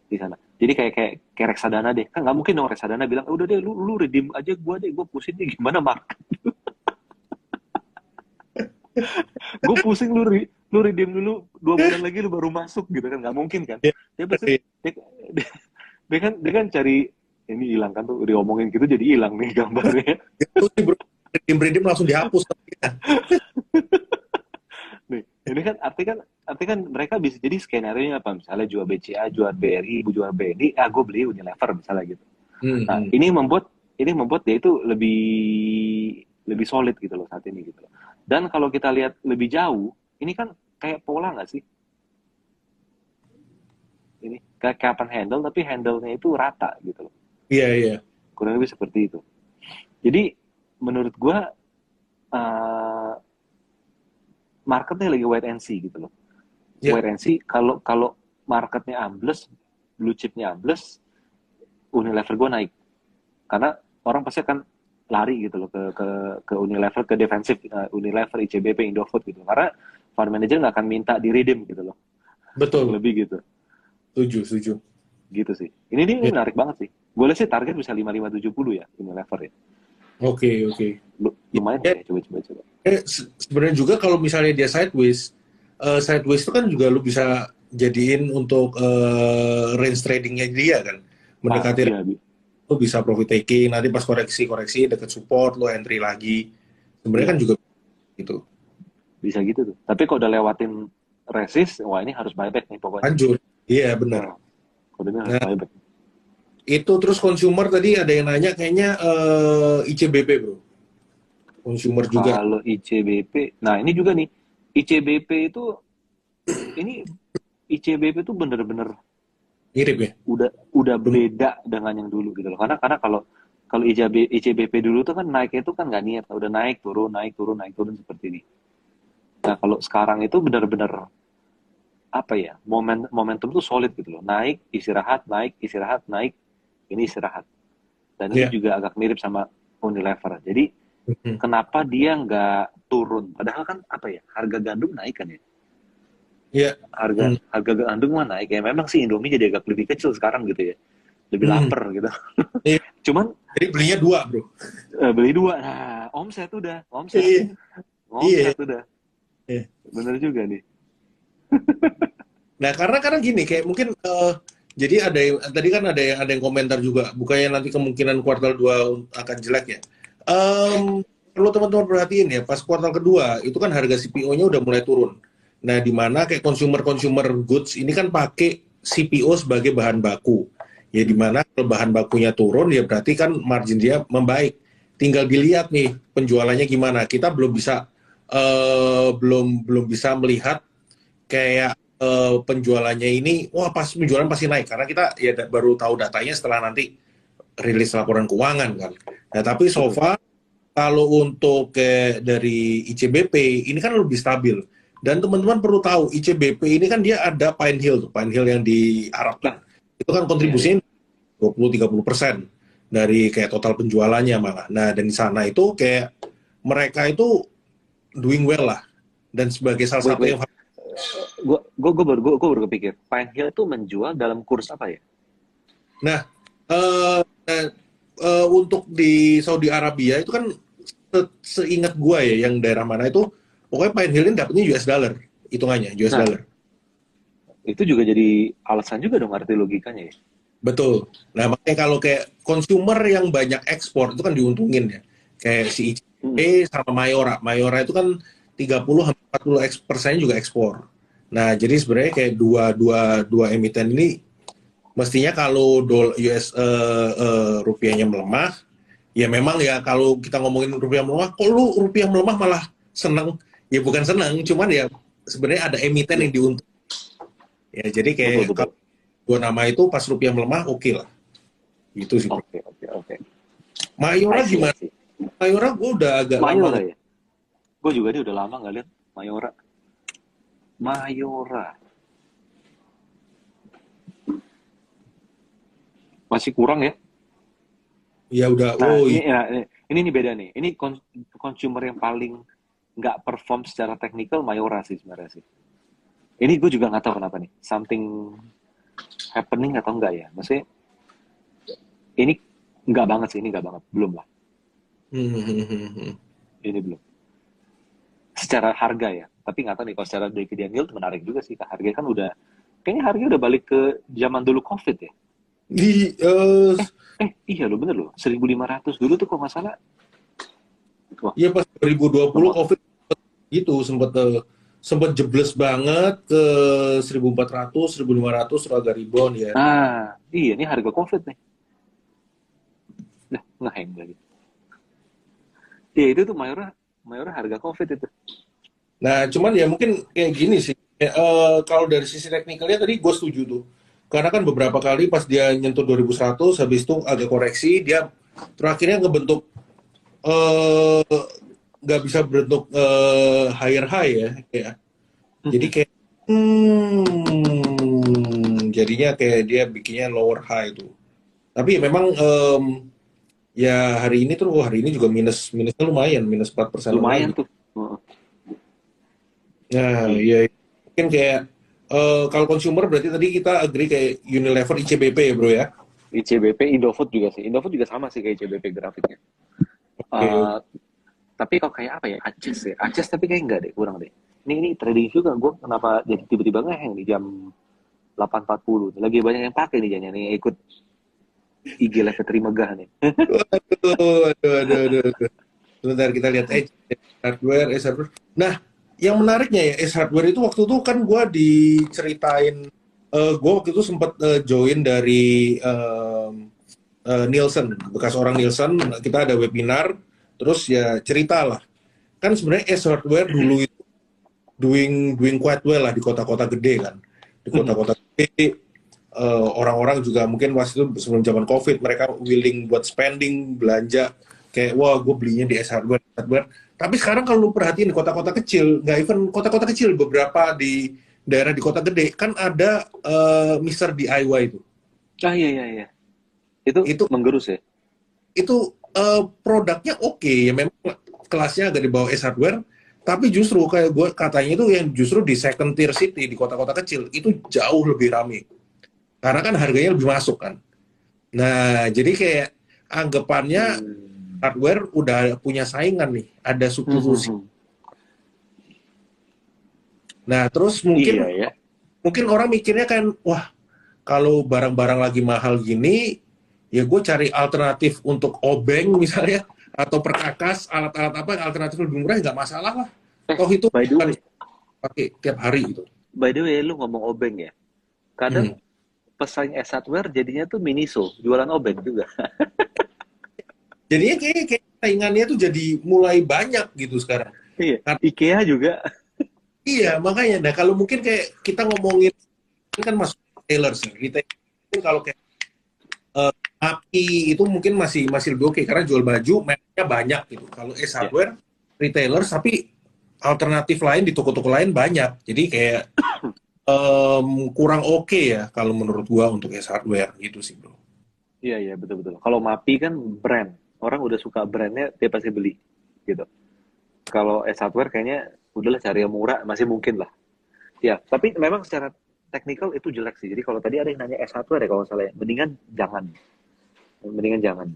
di sana. Jadi kayak reksadana deh, kan nggak mungkin dong reksadana bilang, udah deh lu redeem aja gua deh, gua pusing nih gimana market, gue pusing, lu redeem dulu 2 bulan lagi lu baru masuk gitu kan, nggak mungkin kan. Ya, Dia pasti ya. dia, dia kan cari, ini hilang kan tuh diomongin gitu jadi hilang nih gambarnya. Itu sih bro, redeem langsung dihapus. Nih, ini kan arti kan mereka bisa jadi skenario nya apa, misalnya jual BCA, jual BRI, jual BNI, gue beli Unilever misalnya gitu. Hmm. Nah, Hmm. ini membuat dia itu lebih lebih solid gitu loh saat ini gitu loh. Dan kalau kita lihat lebih jauh, ini kan kayak pola nggak sih? Ini kayak kapan handle, tapi handle-nya itu rata gitu loh. Iya, iya. Kurang lebih seperti itu. Jadi menurut gua, uh, marketnya lagi wait and see gitu loh. Ya. Wait and see, kalau kalau marketnya ambles, blue chipnya ambles, Unilever gua naik. Karena orang pasti akan lari gitu loh ke Unilever, ke defensif, Unilever, ICBP, Indofood gitu. Karena fund manager nggak akan minta di redeem gitu loh. Betul. Kurang lebih gitu. Setuju, setuju. Gitu sih. Ini Ya. menarik banget sih. Gue lihat sih target bisa 5570 ya Unilever ya. Oke, oke. Lumayan Ya, kayaknya, coba. sebenarnya juga kalau misalnya dia sideways, sideways itu kan juga lu bisa jadiin untuk range tradingnya dia kan, Ah, mendekati iya, lu bisa profit taking, nanti pas koreksi deket support lu entry lagi, sebenarnya kan iya, juga gitu. bisa gitu tuh. Tapi kalau udah lewatin resist, wah ini harus buyback nih pokoknya. Lanjut, iya bener. Nah, kodenya harus Nah buyback. itu terus consumer tadi ada yang nanya kayaknya ICBP bro, consumer juga Kalau ICBP, nah ini juga nih, ICBP itu, ini ICBP itu bener-bener mirip ya. udah Belum- beda dengan yang dulu gitu loh. Karena kalau kalau ICBP dulu tuh kan naiknya itu kan nggak niat, udah naik turun seperti ini. Nah kalau sekarang itu benar-benar apa ya, momentum tuh solid gitu loh, naik istirahat, naik ini istirahat. Dan ini Ya. juga agak mirip sama Unilever. Jadi Mhm. kenapa dia nggak turun? Padahal kan apa ya, harga gandum naik kan ya. Ya. Harga Hmm. harga gandum mah naik ya. Memang sih Indomie jadi agak lebih kecil sekarang gitu ya. Lebih Hmm. lapar gitu. Iya. Cuman Jadi belinya dua bro. beli dua. Nah, Iya. Iya. omset udah. Iya. Bener juga nih. Nah, karena gini kayak mungkin jadi ada yang tadi kan ada yang komentar juga, bukannya nanti kemungkinan kuartal 2 akan jelek ya. Perlu teman-teman perhatiin ya, pas kuartal kedua itu kan harga CPO-nya udah mulai turun. Nah, di mana kayak consumer goods ini kan pakai CPO sebagai bahan baku. Ya di mana kalau bahan bakunya turun ya berarti kan margin dia membaik. Tinggal dilihat nih penjualannya gimana. Kita belum belum bisa melihat kayak penjualannya ini, wah pas penjualan pasti naik karena kita ya baru tahu datanya setelah nanti rilis laporan keuangan kan. Nah tapi so Betul. far kalau untuk dari ICBP ini kan lebih stabil dan teman-teman perlu tahu ICBP ini kan dia ada Pine Hill tuh, Pine Hill yang di Arab Nah, tuh. Itu kan iya iya. kontribusinya 20-30% dari kayak total penjualannya malah. Nah dan di sana itu kayak mereka itu doing well lah dan sebagai salah Wait satu wait. yang Gue baru kepikir. Pine Hill tuh menjual dalam kurs apa ya? nah untuk di Saudi Arabia itu kan seingat gua ya yang daerah mana itu pokoknya Pine Hill ini dapetnya US dollar hitungannya US Nah, dollar itu juga jadi alasan juga dong arti logikanya ya. betul. Nah makanya kalau kayak consumer yang banyak ekspor itu kan diuntungin ya kayak si Hmm. ICP sama Mayora itu kan 30-40% juga ekspor. Nah jadi sebenarnya kayak dua dua dua emiten ini mestinya kalau US rupiahnya melemah ya memang ya kalau kita ngomongin rupiah melemah, kok lu rupiah melemah malah seneng? Ya bukan seneng, cuman ya sebenarnya ada emiten Iya, yang diuntung. Ya jadi kayak betul betul. kalau dua nama itu pas rupiah melemah oke lah. Gitu sih bro. Oke. I Mayora see, I gimana? see. Mayora gue udah agak lama Mayora nggak. ya? Gue juga nih udah lama nggak lihat Mayora. Mayora. Masih kurang ya? Ya udah, Nah, oh ini iya. ya, ini nih beda nih. Ini consumer yang paling nggak perform secara teknikal Mayora sih sebenarnya sih. Ini gue juga nggak tahu kenapa nih. Something happening atau enggak ya? Maksudnya ini nggak banget sih, ini nggak banget. Belum lah. Hmm. Ini belum. Secara harga ya. Tapi nggak tahu nih, kalau secara dividen yield menarik juga sih. Harga kan udah, kayaknya harga udah balik ke zaman dulu COVID ya. Di, Iya loh, bener loh. 1.500 dulu tuh kok nggak salah. Wah, ya pas 2020 lemot. COVID gitu sempat jebles banget ke 1.400, 1.500 agak rebound ya. Iya, ini harga COVID nih. Nah, ngeheng lagi. Iya, itu tuh Mayora, Mayora harga COVID itu. Nah, cuman ya mungkin kayak gini sih. Kalau dari sisi teknikalnya tadi gue setuju tuh. Karena kan beberapa kali pas dia nyentuh 2100, habis itu agak koreksi, dia terakhirnya ngebentuk eh nggak bisa berbentuk higher high ya. Kayak, jadi kayak jadinya kayak dia bikinnya lower high tuh. Tapi ya memang ya hari ini tuh hari ini juga minusnya lumayan, minus 4% Lumayan lagi. tuh. Heeh. Nah, Iya. ya mungkin kayak Kalau consumer berarti tadi kita agree kayak Unilever, ICBP ya bro ya? ICBP, Indofood juga sih. Indofood juga sama sih kayak ICBP grafiknya. Oke, oke. Eh, tapi kok kayak apa ya? Aces ya. Aces tapi kayak enggak deh, kurang deh. Ini trading juga gue kenapa jadi tiba-tiba ngeheng di jam 8.40. Lagi banyak yang pakai nih jangan yang ikut IG live Trimegah nih. Waduh, waduh, waduh, waduh. Sebentar kita lihat hardware, hardware. Nah, yang menariknya ya, hardware itu waktu itu kan gue diceritain, gue waktu itu sempat join dari Nielsen, bekas orang Nielsen, kita ada webinar, terus ya cerita lah. Kan sebenarnya hardware dulu itu doing quite well lah di kota-kota gede kan. Di kota-kota gede, orang-orang juga mungkin pas itu sebelum zaman COVID mereka willing buat spending belanja kayak wah gue belinya di hardware. Tapi sekarang kalau lu perhatiin di kota-kota kecil, nggak even kota-kota kecil, beberapa di daerah di kota gede kan ada Mister DIY itu. Ah iya iya iya. Itu Itu menggerus ya. produknya oke ya memang kelasnya agak di bawah hardware. Tapi justru kayak gue katanya itu yang justru di second tier city di kota-kota kecil itu jauh lebih ramai karena kan harganya lebih masuk kan. Nah, jadi kayak anggapannya Hmm. hardware udah punya saingan nih, ada Hmm, hmm, substitusi. hmm. Nah, terus Iya mungkin ya. mungkin orang mikirnya kan, wah kalau barang-barang lagi mahal gini, ya gue cari alternatif untuk obeng misalnya, atau perkakas, alat-alat apa yang alternatif lebih murah, nggak masalah lah. Eh, Toh itu by the bukan way, pakai tiap hari gitu. lu ngomong obeng ya. Kadang Hmm. pesaing S hardware jadinya tuh Miniso, jualan obeng juga. Jadinya kayak saingannya tuh jadi mulai banyak gitu sekarang. Iya. Karena, IKEA juga. iya, makanya. Nah, kalau mungkin kayak kita ngomongin, ini kan masuk retailer sih. Retailer mungkin kalau kayak API itu mungkin masih masih lebih oke karena jual baju mereknya banyak gitu. Kalau Ya. hardware retailer tapi alternatif lain di toko-toko lain banyak. Jadi kayak kurang oke ya kalau menurut gua untuk hardware gitu sih bro. Iya iya betul betul. Kalau Mapi kan brand, orang udah suka brandnya dia pasti beli gitu. Kalau S hardware kayaknya udahlah cari yang murah masih mungkin lah. Ya, tapi memang secara teknikal itu jelek sih. Jadi kalau tadi ada yang nanya S hardware ya kalau nggak salah ya, mendingan jangan, mendingan jangan.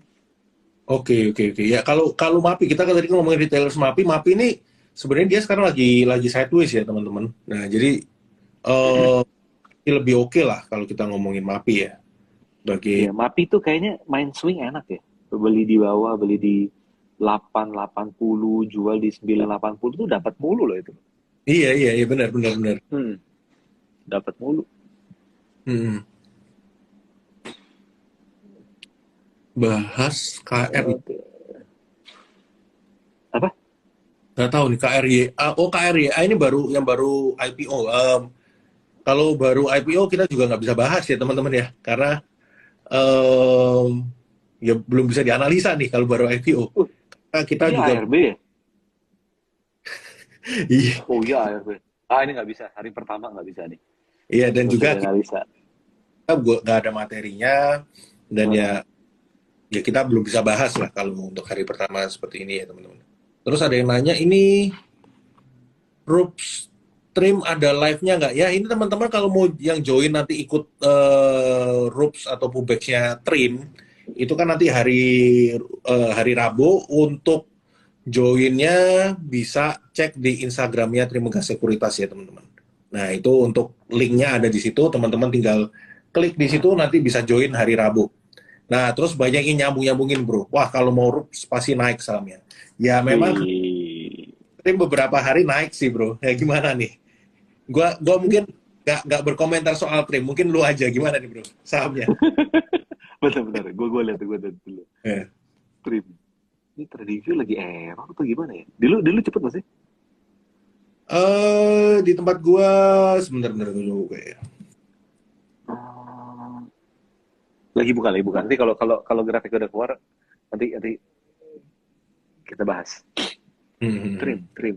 Oke oke oke ya kalau kalau MAPI kita kan tadi ngomongin retailer MAPI MAPI ini sebenarnya dia sekarang lagi sideways ya teman-teman. Nah jadi eh lebih oke lah kalau kita ngomongin MAPI ya. Iya, Bagi Mapi tuh kayaknya main swing enak ya. Beli di bawah, beli di 880, jual di 980 tuh dapat mulu loh itu. iya iya iya benar benar benar. Hmm, dapat mulu. Hmm. Bahas KR Oke. Apa? nggak tahu nih KRY. Oh KRY ini baru yang baru IPO. Kalau baru IPO kita juga nggak bisa bahas ya teman-teman ya karena ya belum bisa dianalisa nih kalau baru IPO. Uh, Karena kita ini juga ARB ya? iya Oh iya ARB. Ah ini nggak bisa, hari pertama nggak bisa nih. iya dan Nggak bisa juga dianalisa. kita nggak ada materinya dan ya Heeh. ya kita belum bisa bahas lah kalau untuk hari pertama seperti ini ya teman-teman. Terus ada yang nanya ini Rups stream ada live-nya nggak? Ya ini teman-teman kalau mau yang join nanti ikut Rups atau Pubex-nya Trim itu kan nanti hari Rabu untuk joinnya bisa cek di Instagramnya Trimegah Sekuritas ya teman-teman. Nah itu untuk linknya ada di situ teman-teman tinggal klik di situ nanti bisa join hari Rabu. Nah terus banyak yang nyambung-nyambungin bro. Wah kalau mau Rups pasti naik sahamnya. Ya memang Wih. Trim beberapa hari naik sih bro. Ya gimana nih? Gua mungkin nggak berkomentar soal Trim. Mungkin lu aja gimana nih bro sahamnya. Benar-benar. Gue lihat dulu. Eh, Trim. Ini trading view lagi error atau gimana ya? Dulu cepet nggak sih? di tempat gua sebentar-bentar dulu ya. Oh, lagi bukan. Nanti kalau kalau kalau grafik udah keluar, nanti nanti kita bahas. Hmm. Trim.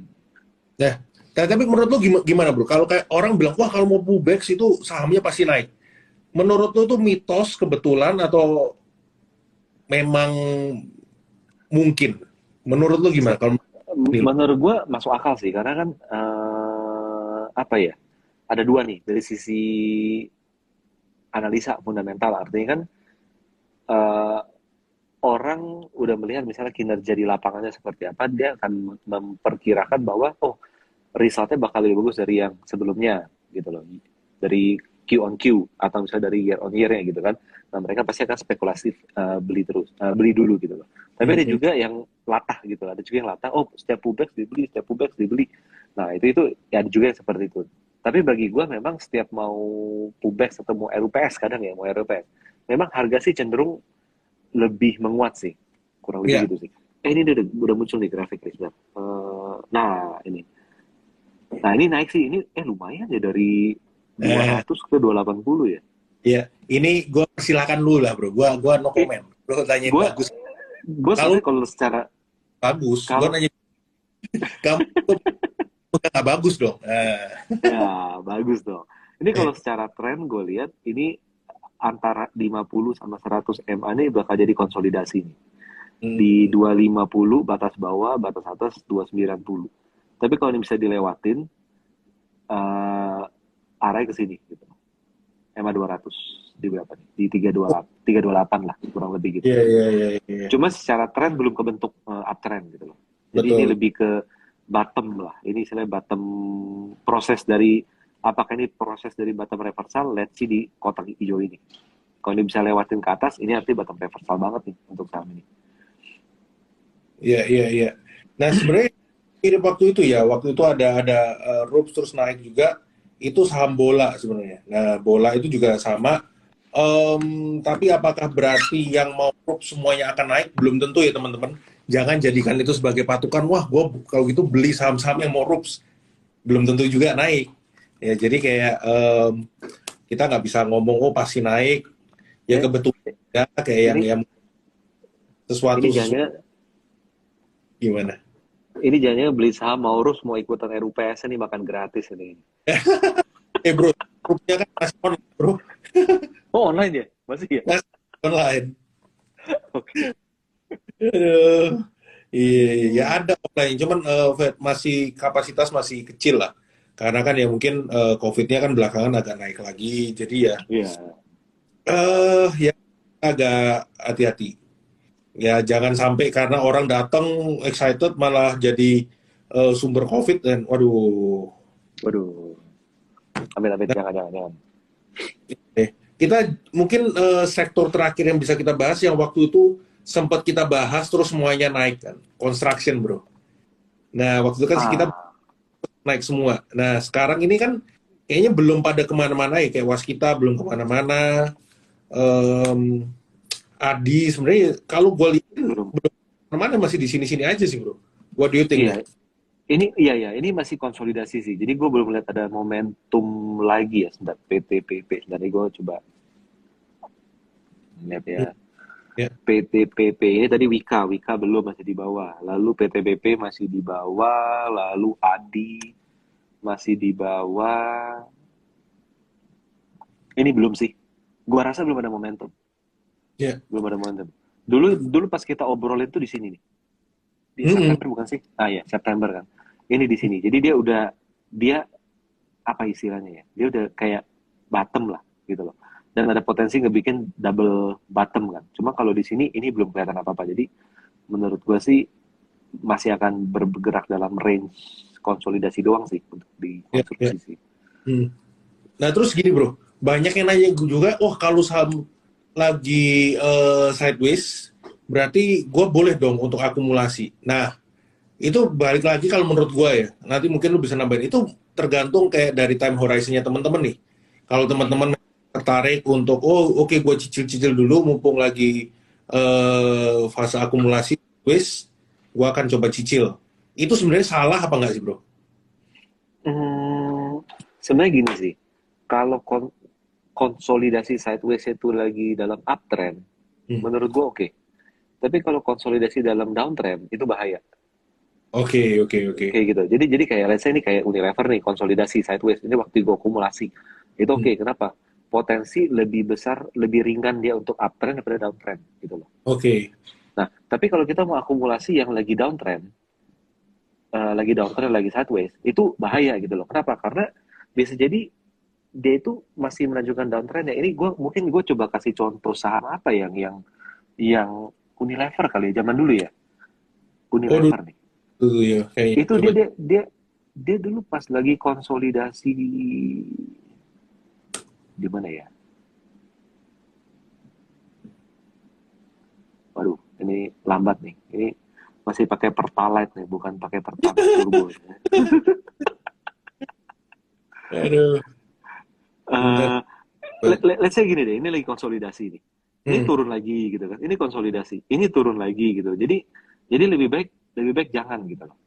Nah, tapi menurut lu gimana bro? Kalau kayak orang bilang wah kalau mau pullback itu sahamnya pasti naik. Menurut lu tuh mitos kebetulan atau memang mungkin? Menurut lu gimana? Kalau nih, Menurut gue masuk akal sih, karena kan apa ya? ada dua nih dari sisi analisa fundamental, artinya kan eh, orang udah melihat misalnya kinerja di lapangannya seperti apa, dia akan memperkirakan bahwa oh resultnya bakal lebih bagus dari yang sebelumnya gitu loh, dari Q on Q atau misalnya dari year on year-nya gitu kan. Nah mereka pasti akan spekulatif beli terus, beli dulu gitu loh. Tapi ada Mhm. juga yang latah gitu, ada juga yang latah. Oh setiap pullback dibeli, setiap pullback dibeli. Nah itu ya ada juga yang seperti itu. Tapi bagi gue memang setiap mau pullback atau mau RUPS kadang ya mau RUPS, memang harga sih cenderung lebih menguat sih, kurang Ya, lebih gitu sih. Ini udah muncul nih grafiknya sebentar. Nah ini, nah ini naik sih, ini lumayan ya dari dua eh, ratus ke 280 ya. ya. Ini gue persilakan lu lah bro. Gua no Eh, comment. Bro tanyain gue bagus. gue Kalau sebenarnya kalau secara bagus, gue kalau nanya kamu nggak bagus dong. ya bagus dong. Ini kalau secara tren gue lihat ini antara 50 sama 100 MA ini bakal jadi konsolidasi nih. Di Hmm, 250 batas bawah, batas atas 290. Tapi kalau ini bisa dilewatin, eh arahnya ke sini gitu. EMA 200 di berapa nih? Di 328 lah kurang lebih gitu. iya iya iya iya. Cuma secara tren belum kebentuk uptrend gitu loh. Jadi ini Betul. lebih ke bottom lah. Ini istilahnya bottom proses dari, apakah ini proses dari bottom reversal, let's see di kotak hijau ini. Kalau ini bisa lewatin ke atas, ini artinya bottom reversal banget nih untuk saham ini. Iya iya iya. Nah sebenarnya mirip waktu itu ya. Waktu itu ada Rups terus naik juga. Itu saham bola sebenarnya. Nah bola itu juga sama. Tapi apakah berarti yang mau Rups semuanya akan naik? Belum tentu ya teman-teman. Jangan jadikan itu sebagai patokan. Wah, gue kalau gitu beli saham-saham yang mau Rups. Belum tentu juga naik. Ya jadi kayak kita nggak bisa ngomong oh pasti naik. Ya Ya, kebetulan ya, kayak yang ini yang sesuatu ini sesuatu jangan gimana? ini jangan beli saham Maurus mau ikutan RUPS ini makan gratis ini. Bro, grupnya kan masih online bro, Oh online ya? Masih ya? masih online. Oke. Aduh. Iya, iya, ya ada online, cuman masih kapasitas masih kecil lah. Karena kan ya mungkin COVID-nya kan belakangan agak naik lagi, jadi ya Iya. ya agak hati-hati. Ya jangan sampai karena orang datang excited malah jadi sumber COVID dan waduh. Waduh. Amin amin Nah, jangan jangan jangan. kita mungkin sektor terakhir yang bisa kita bahas yang waktu itu sempat kita bahas terus semuanya naik kan, construction bro. Nah waktu itu kan kita Ah, naik semua. Nah sekarang ini kan kayaknya belum pada kemana-mana ya, kayak Waskita belum kemana-mana. Em, Adi sebenarnya kalau gue lihat belum. belum kemana-mana, masih di sini-sini aja sih bro. What do you think Iya, deh? ini iya ya, ini masih konsolidasi sih. Jadi gue belum lihat ada momentum lagi ya, sebentar PTPP. Sebentar gue coba lihat ya. Hmm, ya. PTPP ini tadi Wika belum, masih di bawah. Lalu PTPP masih di bawah, lalu ADI masih di bawah. Ini belum sih. Gua rasa belum ada momentum. Ya. Belum ada momentum. Dulu dulu pas kita obrolin tuh di sini nih. Di Mm-mm. September bukan sih? Ah ya, September kan. Ini di sini. Jadi dia apa istilahnya ya? Dia udah kayak bottom lah gitu loh. Dan ada potensi ngebikin double bottom kan. Cuma kalau di sini ini belum kelihatan apa-apa. Jadi menurut gua sih masih akan bergerak dalam range konsolidasi doang sih untuk di Ya, ya. konstruksi sih. Hmm. Nah terus gini bro, banyak yang nanya gue juga, oh kalau saham lagi sideways, berarti gue boleh dong untuk akumulasi. Nah itu balik lagi kalau menurut gue ya, nanti mungkin lu bisa nambahin, itu tergantung kayak dari time horizonnya teman-teman nih. Kalau teman-teman tertarik untuk, oh oke gue cicil-cicil dulu mumpung lagi fase akumulasi, wis, gue akan coba cicil. Itu sebenarnya salah apa nggak sih bro? Hmm, sebenarnya gini sih, kalau konsolidasi sideways itu lagi dalam uptrend, Hmm. menurut gua oke. Tapi kalau konsolidasi dalam downtrend itu bahaya. Oke, oke, oke. Kayak gitu. Jadi kayak let's say ini kayak Unilever nih konsolidasi sideways. Ini waktu gua akumulasi. Itu Hmm. oke. Kenapa? Potensi lebih besar, lebih ringan dia untuk uptrend daripada downtrend gitu loh. Oke. Nah, tapi kalau kita mau akumulasi yang lagi downtrend, lagi sideways, itu bahaya gitu loh. Kenapa? Karena bisa jadi dia itu masih menunjukkan downtrend ya. Ini gue coba kasih contoh saham apa yang Unilever kali ya, zaman dulu ya. Oh Unilever nih. dulu ya kayaknya. Itu Coba. dia dulu pas lagi konsolidasi di mana ya? Waduh, ini lambat nih. Ini masih pakai Pertalite nih, bukan pakai Pertamax Turbo ya. Aduh, bener. Eh, let's say gini deh, ini lagi konsolidasi nih. Ini Hmm, turun lagi gitu kan. Ini konsolidasi. Ini turun lagi gitu. Jadi lebih baik jangan gitu loh.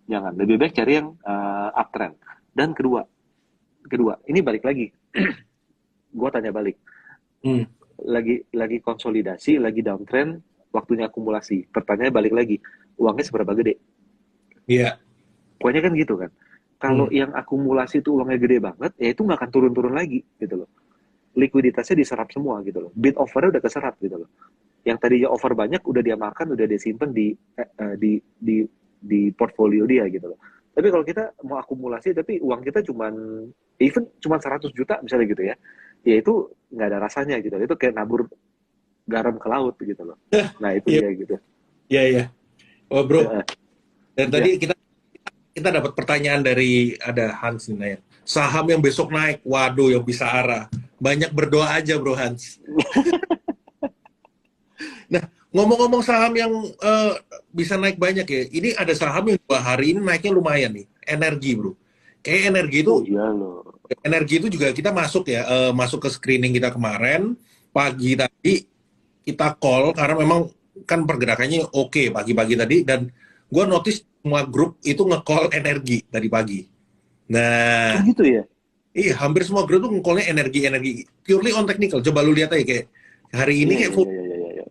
Jangan. Lebih baik cari yang uptrend. Dan kedua, ini balik lagi. Gua tanya balik. hmm, Lagi konsolidasi, lagi downtrend, waktunya akumulasi. Pertanyaannya balik lagi. Uangnya seberapa gede? iya, Pokoknya kan gitu kan. Kalau hmm, yang akumulasi itu uangnya gede banget, ya itu nggak akan turun-turun lagi gitu loh. Likuiditasnya diserap semua gitu loh. Bid overnya udah keserap gitu loh. Yang tadinya over banyak udah dia makan, udah dia simpen di portfolio dia gitu loh. Tapi kalau kita mau akumulasi tapi uang kita cuma 100 juta misalnya gitu ya itu nggak ada rasanya gitu. Itu kayak nabur garam ke laut gitu loh. Nah itu iya, dia gitu. iya, iya. Oh bro, Ya, dan tadi ya. kita kita dapat pertanyaan dari ada Hans nih nanya. Saham yang besok naik, waduh yang bisa arah. Banyak berdoa aja bro Hans. Nah, ngomong-ngomong saham yang bisa naik banyak ya, ini ada saham yang 2 hari ini naiknya lumayan nih, energi bro. Kayak Oh iya loh. energi itu juga kita masuk ya, masuk ke screening kita kemarin, pagi tadi kita call, karena memang kan pergerakannya oke pagi-pagi tadi, dan gue notice semua grup itu nge-call energi tadi pagi. Oh Nah, gitu ya. iya hampir semua grup tuh nge-callnya energi-energi, purely on technical. Coba lu lihat aja kayak hari ini Iya kayak iya full. iya iya iya.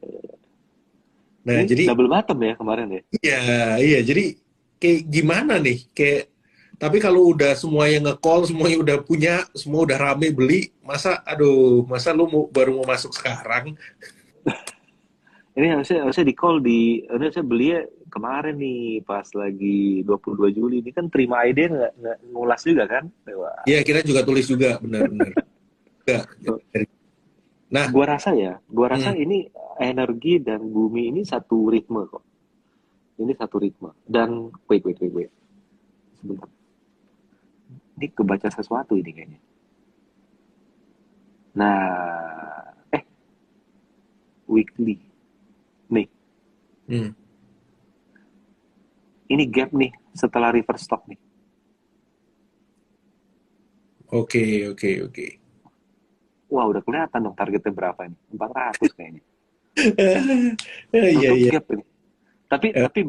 Nah, Ini jadi double bottom ya kemarin ya. iya, iya. Jadi kayak gimana nih? Kayak tapi kalau udah semuanya nge-call, semuanya udah punya, semua udah rame beli, masa lu baru mau masuk sekarang? Ini harusnya di call ini harusnya beli ya kemarin nih pas lagi 22 Juli ini kan terima ide nggak ngulas juga kan. Wah. Iya, kita juga tulis juga, benar-benar. Enggak. Nah, Gua rasa hmm, ini energi dan bumi ini satu ritme kok. Ini satu ritme. Dan wait. Sebentar. Ini kebaca sesuatu ini kayaknya. Nah, weekly. Nih, hmm. ini gap nih setelah reverse stock nih. Oke, oke, oke. Wah, udah kelihatan dong targetnya berapa nih. 400 kayaknya. Iya, Nutup iya. gap ini. Tapi Eh, tapi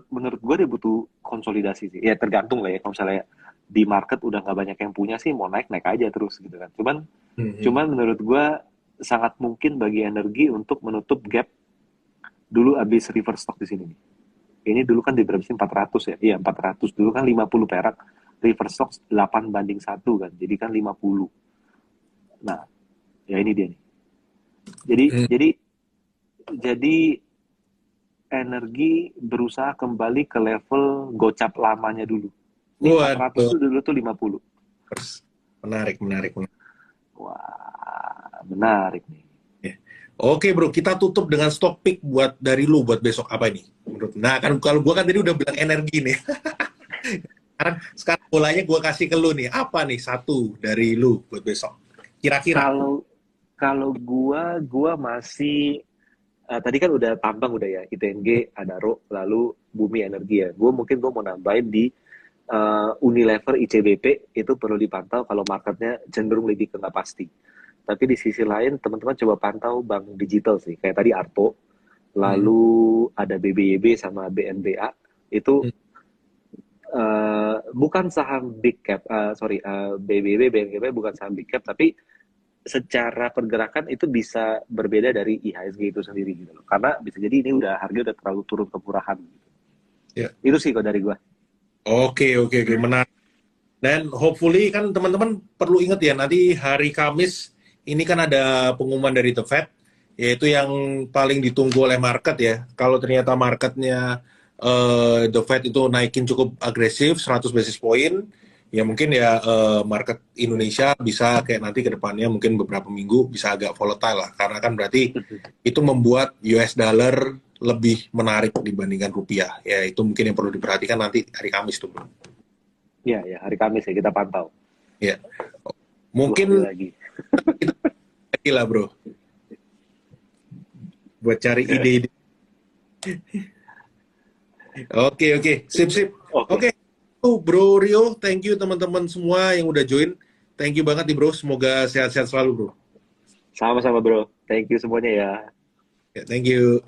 menurut gue dia butuh konsolidasi sih. Ya tergantung lah ya. Kalau misalnya di market udah nggak banyak yang punya sih, mau naik naik aja terus gitu kan. Cuman hmm, hmm. cuman menurut gue sangat mungkin bagi energi untuk menutup gap dulu abis reverse stock di sini nih. Ini dulu kan di berapa sih 400 ya? Iya 400 dulu kan 50 perak. Reverse stock 8:1 kan. Jadi kan 50. Nah, ya ini dia nih. Jadi Hmm. jadi jadi energi berusaha kembali ke level gocap lamanya dulu. Ini 400 Waduh, tuh dulu tuh 50. menarik, menarik, menarik. Wah, menarik nih. Ya. Oke bro, kita tutup dengan stock pick buat dari lu buat besok apa ini? Nah kan kalau gua kan tadi udah bilang energi nih. Sekarang bolanya gua kasih ke lu nih. Apa nih satu dari lu buat besok? Kira-kira. Kalau kalau gua masih tadi kan udah tambang udah ya, ITNG, Adaro, lalu Bumi Energi ya. Gua mau nambahin di Unilever, ICBP itu perlu dipantau kalau marketnya cenderung lebih ke nggak pasti. Tapi di sisi lain teman-teman coba pantau bank digital sih, kayak tadi Arto, Hmm. lalu ada BBYB sama BNBA itu bukan saham big cap, sorry, BBB, BNGB bukan saham big cap, tapi secara pergerakan itu bisa berbeda dari IHSG itu sendiri gitu loh. Karena bisa jadi ini udah harga udah terlalu turun ke murahan. Gitu. Ya. Itu sih kok dari gua. Oke, oke, oke, menarik. Dan hopefully kan teman-teman perlu ingat ya, nanti hari Kamis ini kan ada pengumuman dari The Fed, yaitu yang paling ditunggu oleh market ya. Kalau ternyata marketnya The Fed itu naikin cukup agresif, 100 basis point, ya mungkin ya market Indonesia bisa kayak nanti ke depannya mungkin beberapa minggu bisa agak volatile lah, karena kan berarti itu membuat US dollar lebih menarik dibandingkan rupiah. Ya itu mungkin yang perlu diperhatikan nanti hari Kamis tuh, bro. Iya, ya, hari Kamis ya kita pantau. Ya, Dua hari mungkin lagi. kita lagi lah, bro, buat cari ide-ide. Oke, oke, sip, sip. Oke, Oke, Bro Rio, thank you teman-teman semua yang udah join. Thank you banget nih, bro. Semoga sehat-sehat selalu, bro. sama-sama bro. Thank you semuanya ya. Ya, thank you.